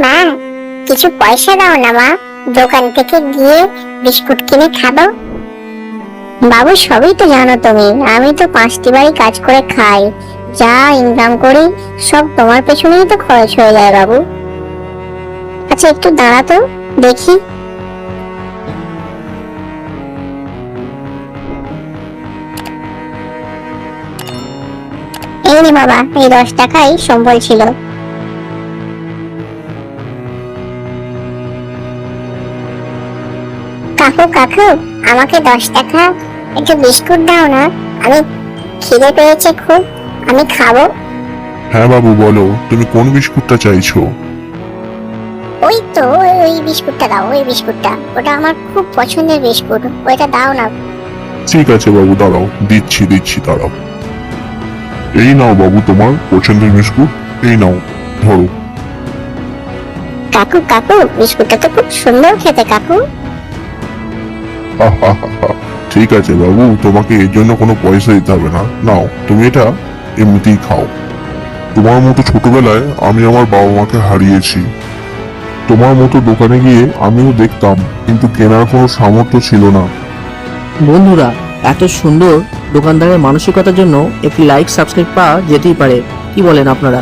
মা, কিছু পয়সা দাও না মা, দোকান থেকে গিয়ে বিস্কুট কিনে খাবো। বাবু, সবই তো জানো তুমি, আমি তো 5টি বাড়ি কাজ করে খাই, যা ইনকাম করি সব তোমার পেছনেই তো খরচ হয়ে যায় বাবু। আচ্ছা একটু দাঁড়া তো দেখি। এই রে বাবা, এই 10 টাকাই সম্বল ছিল। কাকু কাকু, আমাকে 10 টাকা একটু বিস্কুট দাও না, আমি খিদে পেয়েছে খুব, আমি খাবো। হ্যাঁ বাবু, বলো তুমি কোন বিস্কুটটা চাইছো? ওই তো ওই বিস্কুটটা দাও, ওই বিস্কুটটা, ওটা আমার খুব পছন্দের বিস্কুট, ওইটা দাও না। ঠিক আছে বাবু, দাঁড়াও, দিচ্ছি দিচ্ছি, দাঁড়াও। এই নাও বাবু তোমার পছন্দের বিস্কুট, এই নাও, ধরো। কাকু কাকু, বিস্কুটটা তো খুব সুন্দর খেতে কাকু। হা হা হা হা। ঠিক আছে বাবু, তোমাকে এর জন্য কোনো পয়সা দিতে হবে না, নাও তুমি এটা এমনিতেই খাও। তোমার মতো ছোটবেলায় আমি আমার বাবা মাকে হারিয়েছি। তোমার মতো দোকানে গিয়ে আমিও দেখতাম, কিন্তু কেনার কোনো সামর্থ্য ছিল না। বন্ধুরা, এত সুন্দর দোকানদারের মানসিকতার জন্য একটি লাইক সাবস্ক্রাইব পাওয়া যেতেই পারে, কি বলেন আপনারা?